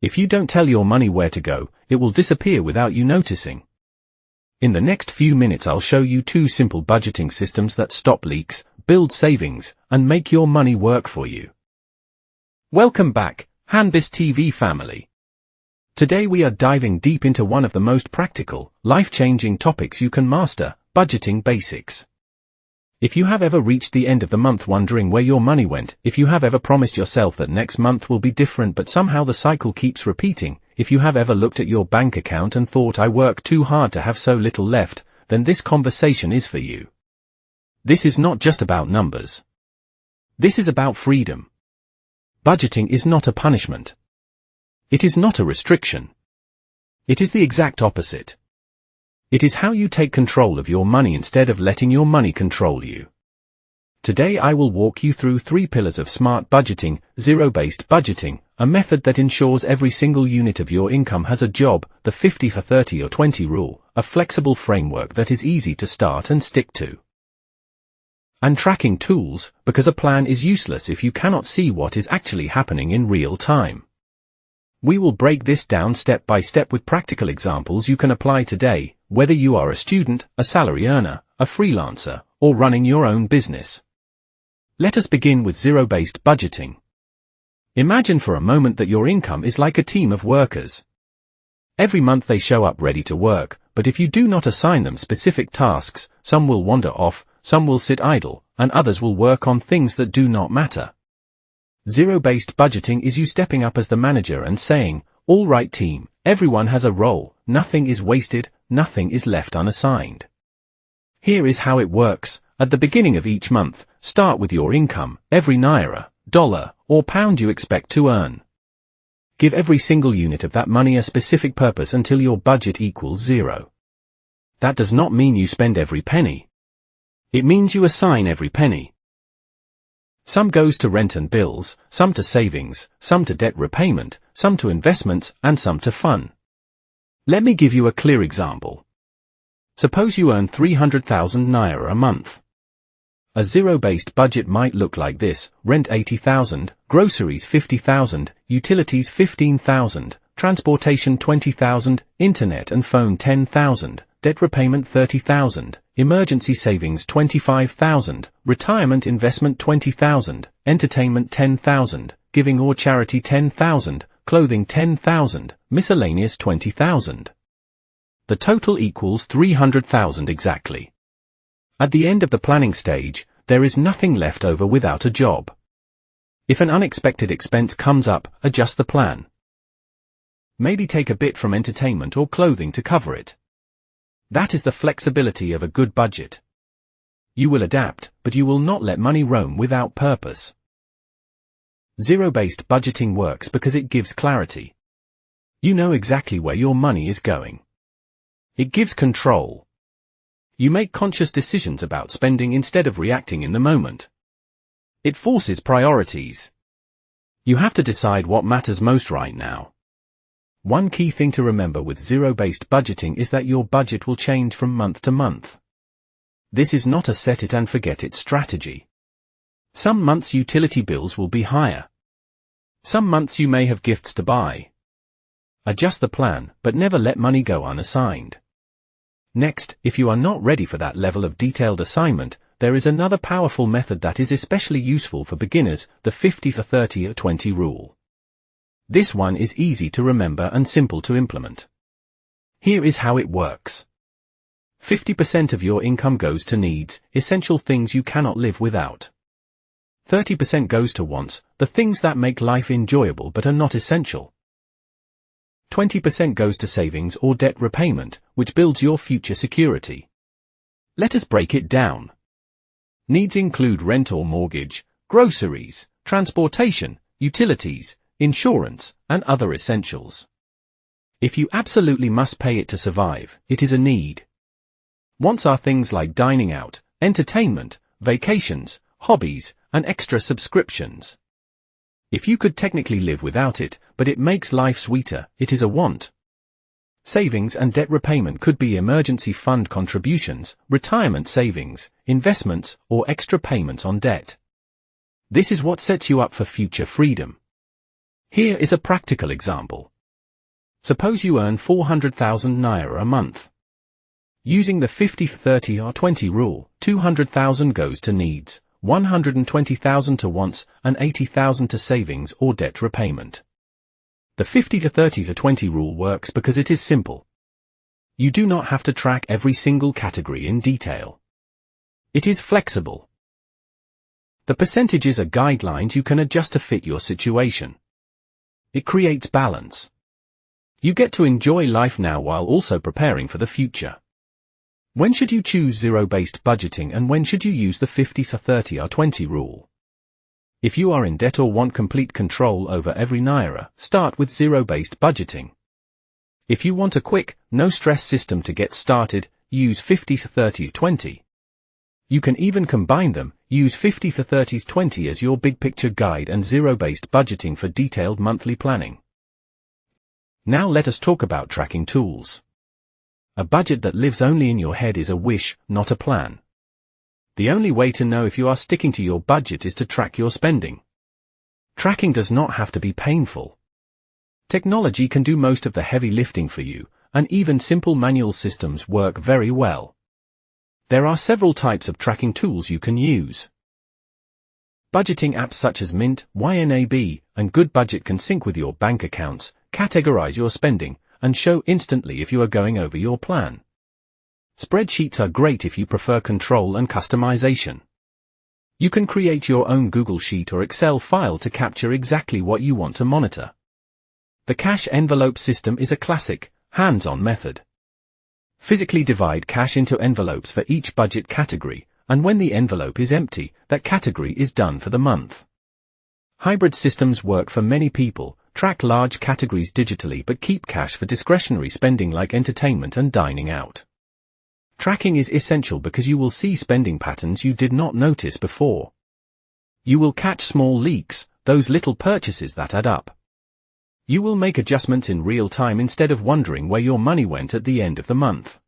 If you don't tell your money where to go, it will disappear without you noticing. In the next few minutes I'll show you 2 simple budgeting systems that stop leaks, build savings, and make your money work for you. Welcome back, Hanbis TV family. Today we are diving deep into one of the most practical, life-changing topics you can master, budgeting basics. If you have ever reached the end of the month wondering where your money went, if you have ever promised yourself that next month will be different but somehow the cycle keeps repeating, if you have ever looked at your bank account and thought I work too hard to have so little left, then this conversation is for you. This is not just about numbers. This is about freedom. Budgeting is not a punishment. It is not a restriction. It is the exact opposite. It is how you take control of your money instead of letting your money control you. Today I will walk you through 3 pillars of smart budgeting, zero-based budgeting, a method that ensures every single unit of your income has a job, the 50 for 30 or 20 rule, a flexible framework that is easy to start and stick to. And tracking tools, because a plan is useless if you cannot see what is actually happening in real time. We will break this down step by step with practical examples you can apply today, whether you are a student, a salary earner, a freelancer, or running your own business. Let us begin with zero-based budgeting. Imagine for a moment that your income is like a team of workers. Every month they show up ready to work, but if you do not assign them specific tasks, some will wander off, some will sit idle, and others will work on things that do not matter. Zero-based budgeting is you stepping up as the manager and saying, all right team, everyone has a role, nothing is wasted, nothing is left unassigned. Here is how it works. At the beginning of each month, start with your income, every naira, dollar, or pound you expect to earn. Give every single unit of that money a specific purpose until your budget equals 0. That does not mean you spend every penny. It means you assign every penny. Some goes to rent and bills, some to savings, some to debt repayment, some to investments, and some to fun. Let me give you a clear example. Suppose you earn 300,000 naira a month. A zero-based budget might look like this: rent 80,000, groceries 50,000, utilities 15,000, transportation 20,000, internet and phone 10,000, debt repayment 30,000, emergency savings 25,000, retirement investment 20,000, entertainment 10,000, giving or charity 10,000, clothing 10,000, miscellaneous 20,000. The total equals 300,000 exactly. At the end of the planning stage, there is nothing left over without a job. If an unexpected expense comes up, adjust the plan. Maybe take a bit from entertainment or clothing to cover it. That is the flexibility of a good budget. You will adapt, but you will not let money roam without purpose. Zero-based budgeting works because it gives clarity. You know exactly where your money is going. It gives control. You make conscious decisions about spending instead of reacting in the moment. It forces priorities. You have to decide what matters most right now. One key thing to remember with zero-based budgeting is that your budget will change from month to month. This is not a set-it-and-forget-it strategy. Some months utility bills will be higher. Some months you may have gifts to buy. Adjust the plan, but never let money go unassigned. Next, if you are not ready for that level of detailed assignment, there is another powerful method that is especially useful for beginners, the 50 for 30 or 20 rule. This one is easy to remember and simple to implement. Here is how it works. 50% of your income goes to needs, essential things you cannot live without. 30% goes to wants, the things that make life enjoyable but are not essential. 20% goes to savings or debt repayment, which builds your future security. Let us break it down. Needs include rent or mortgage, groceries, transportation, utilities, insurance, and other essentials. If you absolutely must pay it to survive, it is a need. Wants are things like dining out, entertainment, vacations, hobbies, and extra subscriptions. If you could technically live without it, but it makes life sweeter, it is a want. Savings and debt repayment could be emergency fund contributions, retirement savings, investments, or extra payments on debt. This is what sets you up for future freedom. Here is a practical example. Suppose you earn 400,000 naira a month. Using the 50-30-20 rule, 200,000 goes to needs, 120,000 to wants, and 80,000 to savings or debt repayment. The 50-30-20 rule works because it is simple. You do not have to track every single category in detail. It is flexible. The percentages are guidelines you can adjust to fit your situation. It creates balance. You get to enjoy life now while also preparing for the future. When should you choose zero-based budgeting and when should you use the 50-30-20 rule? If you are in debt or want complete control over every naira, start with zero-based budgeting. If you want a quick, no-stress system to get started, use 50-30-20. You can even combine them, use 50-30-20 as your big-picture guide and zero-based budgeting for detailed monthly planning. Now let us talk about tracking tools. A budget that lives only in your head is a wish, not a plan. The only way to know if you are sticking to your budget is to track your spending. Tracking does not have to be painful. Technology can do most of the heavy lifting for you, and even simple manual systems work very well. There are several types of tracking tools you can use. Budgeting apps such as Mint, YNAB, and Good Budget can sync with your bank accounts, categorize your spending, and show instantly if you are going over your plan. Spreadsheets are great if you prefer control and customization. You can create your own Google Sheet or Excel file to capture exactly what you want to monitor. The cash envelope system is a classic, hands-on method. Physically divide cash into envelopes for each budget category, and when the envelope is empty, that category is done for the month. Hybrid systems work for many people. Track large categories digitally but keep cash for discretionary spending like entertainment and dining out. Tracking is essential because you will see spending patterns you did not notice before. You will catch small leaks, those little purchases that add up. You will make adjustments in real time instead of wondering where your money went at the end of the month.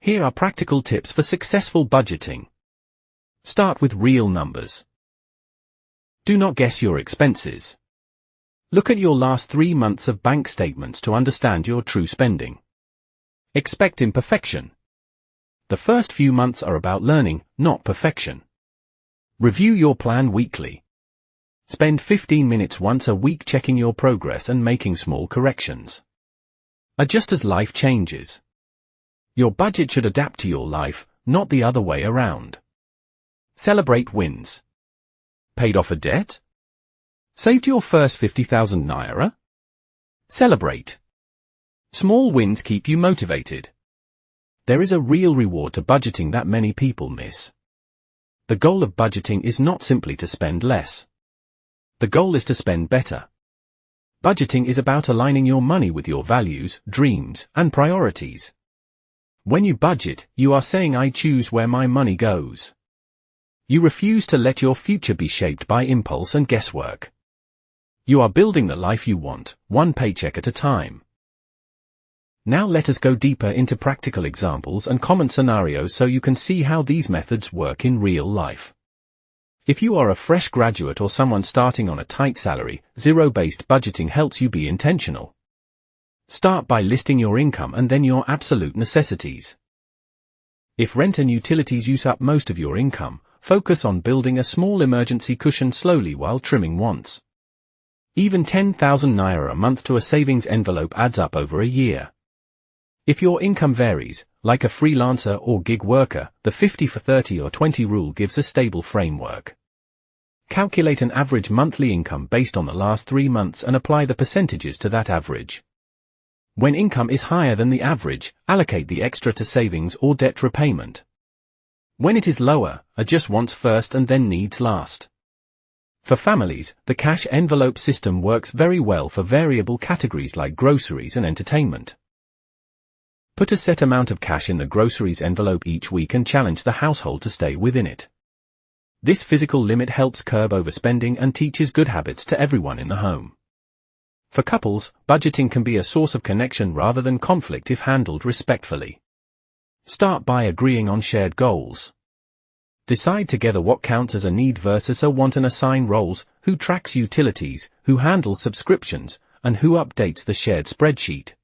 Here are practical tips for successful budgeting. Start with real numbers. Do not guess your expenses. Look at your last 3 months of bank statements to understand your true spending. Expect imperfection. The first few months are about learning, not perfection. Review your plan weekly. Spend 15 minutes once a week checking your progress and making small corrections. Adjust as life changes. Your budget should adapt to your life, not the other way around. Celebrate wins. Paid off a debt? Saved your first 50,000 naira? Celebrate. Small wins keep you motivated. There is a real reward to budgeting that many people miss. The goal of budgeting is not simply to spend less. The goal is to spend better. Budgeting is about aligning your money with your values, dreams, and priorities. When you budget, you are saying I choose where my money goes. You refuse to let your future be shaped by impulse and guesswork. You are building the life you want, one paycheck at a time. Now let us go deeper into practical examples and common scenarios so you can see how these methods work in real life. If you are a fresh graduate or someone starting on a tight salary, zero-based budgeting helps you be intentional. Start by listing your income and then your absolute necessities. If rent and utilities use up most of your income, focus on building a small emergency cushion slowly while trimming wants. Even 10,000 naira a month to a savings envelope adds up over a year. If your income varies, like a freelancer or gig worker, the 50-30-20 rule gives a stable framework. Calculate an average monthly income based on the last 3 months and apply the percentages to that average. When income is higher than the average, allocate the extra to savings or debt repayment. When it is lower, adjust wants first and then needs last. For families, the cash envelope system works very well for variable categories like groceries and entertainment. Put a set amount of cash in the groceries envelope each week and challenge the household to stay within it. This physical limit helps curb overspending and teaches good habits to everyone in the home. For couples, budgeting can be a source of connection rather than conflict if handled respectfully. Start by agreeing on shared goals. Decide together what counts as a need versus a want and assign roles, who tracks utilities, who handles subscriptions, and who updates the shared spreadsheet.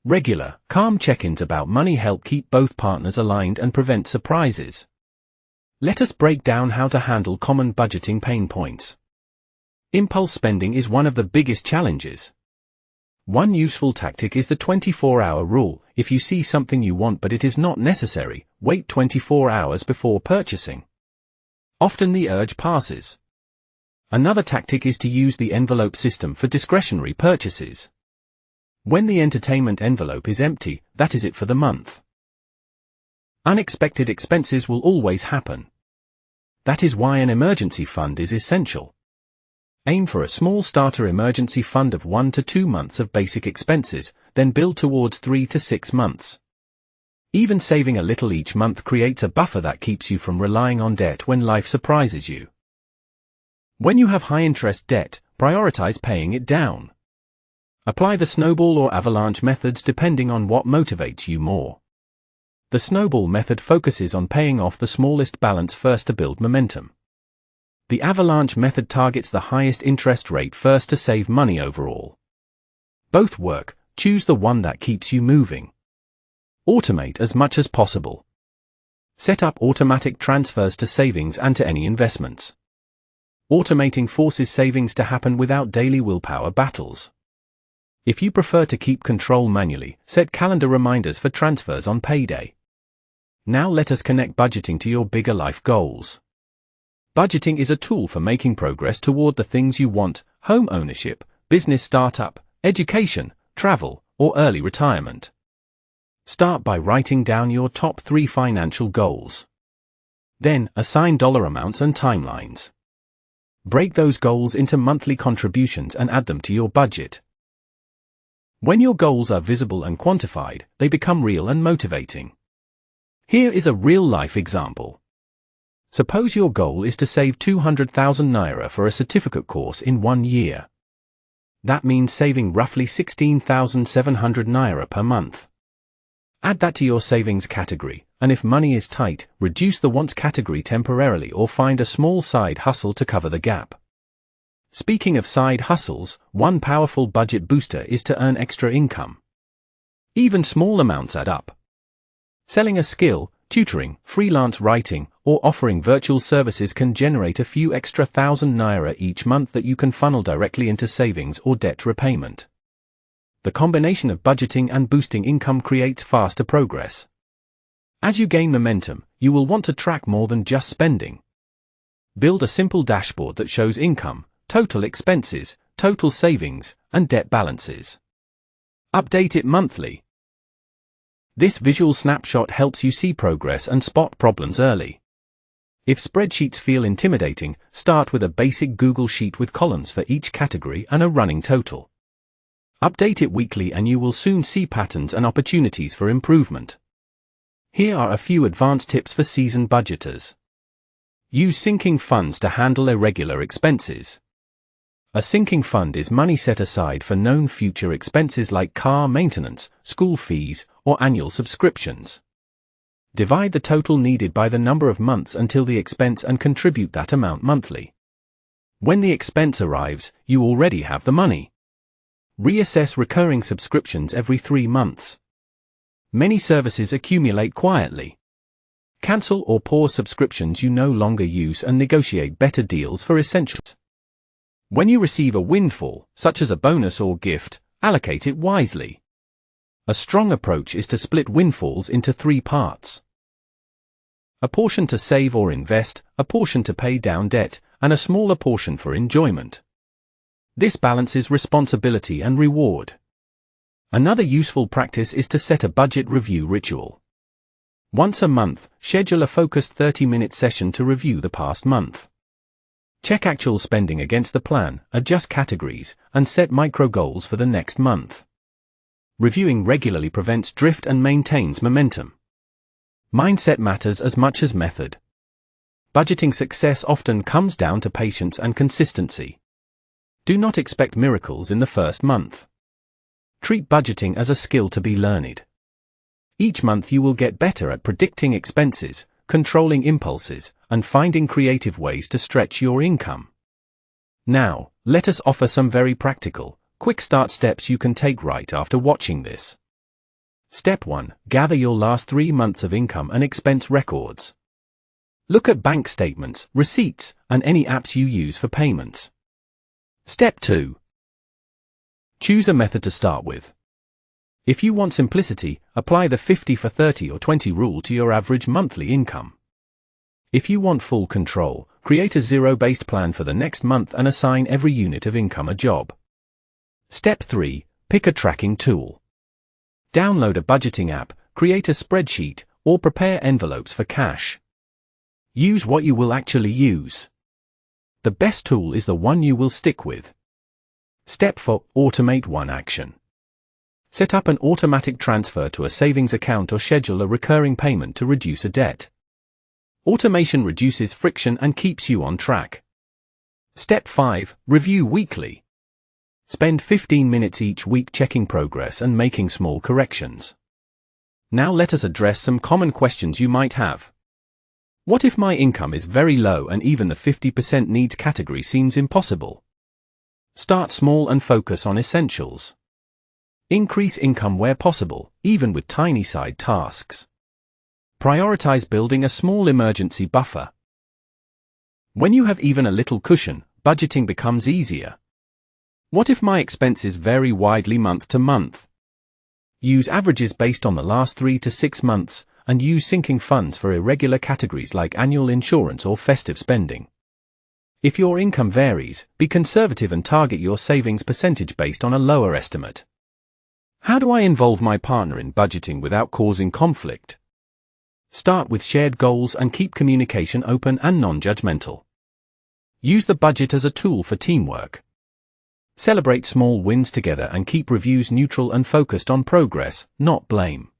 Regular, calm check-ins about money help keep both partners aligned and prevent surprises. Let us break down how to handle common budgeting pain points. Impulse spending is one of the biggest challenges. One useful tactic is the 24-hour rule. If you see something you want but it is not necessary, wait 24 hours before purchasing. Often the urge passes. Another tactic is to use the envelope system for discretionary purchases. When the entertainment envelope is empty, that is it for the month. Unexpected expenses will always happen. That is why an emergency fund is essential. Aim for a small starter emergency fund of 1 to 2 months of basic expenses, then build towards 3 to 6 months. Even saving a little each month creates a buffer that keeps you from relying on debt when life surprises you. When you have high-interest debt, prioritize paying it down. Apply the snowball or avalanche methods depending on what motivates you more. The snowball method focuses on paying off the smallest balance first to build momentum. The avalanche method targets the highest interest rate first to save money overall. Both work, choose the one that keeps you moving. Automate as much as possible. Set up automatic transfers to savings and to any investments. Automating forces savings to happen without daily willpower battles. If you prefer to keep control manually, set calendar reminders for transfers on payday. Now let us connect budgeting to your bigger life goals. Budgeting is a tool for making progress toward the things you want: home ownership, business startup, education, travel, or early retirement. Start by writing down your top 3 financial goals. Then, assign dollar amounts and timelines. Break those goals into monthly contributions and add them to your budget. When your goals are visible and quantified, they become real and motivating. Here is a real-life example. Suppose your goal is to save 200,000 naira for a certificate course in 1 year. That means saving roughly 16,700 naira per month. Add that to your savings category, and if money is tight, reduce the wants category temporarily or find a small side hustle to cover the gap. Speaking of side hustles, one powerful budget booster is to earn extra income. Even small amounts add up. Selling a skill, tutoring, freelance writing, or offering virtual services can generate a few extra 1,000 naira each month that you can funnel directly into savings or debt repayment. The combination of budgeting and boosting income creates faster progress. As you gain momentum, you will want to track more than just spending. Build a simple dashboard that shows income, total expenses, total savings, and debt balances. Update it monthly. This visual snapshot helps you see progress and spot problems early. If spreadsheets feel intimidating, start with a basic Google Sheet with columns for each category and a running total. Update it weekly and you will soon see patterns and opportunities for improvement. Here are a few advanced tips for seasoned budgeters. Use sinking funds to handle irregular expenses. A sinking fund is money set aside for known future expenses like car maintenance, school fees, or annual subscriptions. Divide the total needed by the number of months until the expense and contribute that amount monthly. When the expense arrives, you already have the money. Reassess recurring subscriptions every 3 months. Many services accumulate quietly. Cancel or pause subscriptions you no longer use and negotiate better deals for essentials. When you receive a windfall, such as a bonus or gift, allocate it wisely. A strong approach is to split windfalls into 3 parts. A portion to save or invest, a portion to pay down debt, and a smaller portion for enjoyment. This balances responsibility and reward. Another useful practice is to set a budget review ritual. Once a month, schedule a focused 30-minute session to review the past month. Check actual spending against the plan, adjust categories, and set micro goals for the next month. Reviewing regularly prevents drift and maintains momentum. Mindset matters as much as method. Budgeting success often comes down to patience and consistency. Do not expect miracles in the first month. Treat budgeting as a skill to be learned. Each month you will get better at predicting expenses, controlling impulses, and finding creative ways to stretch your income. Now, let us offer some very practical, Quick start steps you can take right after watching this. Step 1. Gather your last 3 months of income and expense records. Look at bank statements, receipts, and any apps you use for payments. Step 2. Choose a method to start with. If you want simplicity, apply the 50 for 30 or 20 rule to your average monthly income. If you want full control, create a zero-based plan for the next month and assign every unit of income a job. Step 3. Pick a tracking tool. Download a budgeting app, create a spreadsheet, or prepare envelopes for cash. Use what you will actually use. The best tool is the one you will stick with. Step 4. Automate one action. Set up an automatic transfer to a savings account or schedule a recurring payment to reduce a debt. Automation reduces friction and keeps you on track. Step 5. Review weekly. Spend 15 minutes each week checking progress and making small corrections. Now let us address some common questions you might have. What if my income is very low and even the 50% needs category seems impossible? Start small and focus on essentials. Increase income where possible, even with tiny side tasks. Prioritize building a small emergency buffer. When you have even a little cushion, budgeting becomes easier. What if my expenses vary widely month to month? Use averages based on the last 3 to 6 months, and use sinking funds for irregular categories like annual insurance or festive spending. If your income varies, be conservative and target your savings percentage based on a lower estimate. How do I involve my partner in budgeting without causing conflict? Start with shared goals and keep communication open and non-judgmental. Use the budget as a tool for teamwork. Celebrate small wins together and keep reviews neutral and focused on progress, not blame.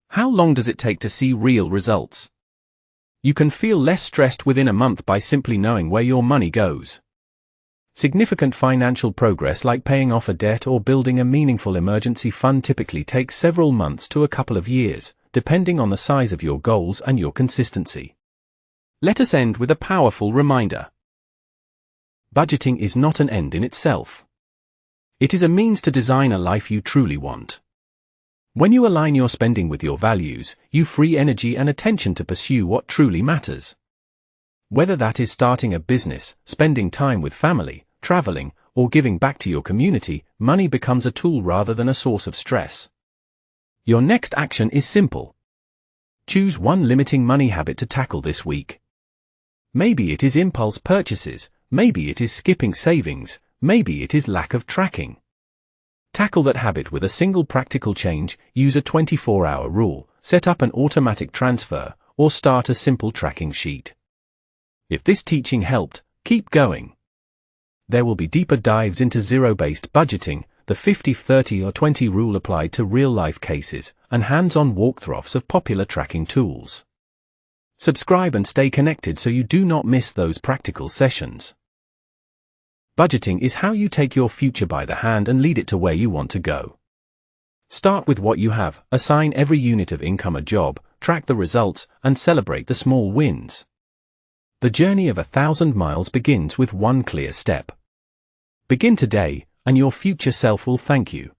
How long does it take to see real results? You can feel less stressed within a month by simply knowing where your money goes. Significant financial progress like paying off a debt or building a meaningful emergency fund typically takes several months to a couple of years, depending on the size of your goals and your consistency. Let us end with a powerful reminder. Budgeting is not an end in itself. It is a means to design a life you truly want. When you align your spending with your values, you free energy and attention to pursue what truly matters. Whether that is starting a business, spending time with family, traveling, or giving back to your community, money becomes a tool rather than a source of stress. Your next action is simple. Choose one limiting money habit to tackle this week. Maybe it is impulse purchases, maybe it is skipping savings, maybe it is lack of tracking. Tackle that habit with a single practical change, use a 24-hour rule, set up an automatic transfer, or start a simple tracking sheet. If this teaching helped, keep going. There will be deeper dives into zero-based budgeting, the 50, 30 or 20 rule applied to real-life cases, and hands-on walkthroughs of popular tracking tools. Subscribe and stay connected so you do not miss those practical sessions. Budgeting is how you take your future by the hand and lead it to where you want to go. Start with what you have, assign every unit of income a job, track the results, and celebrate the small wins. The journey of 1,000 miles begins with one clear step. Begin today, and your future self will thank you.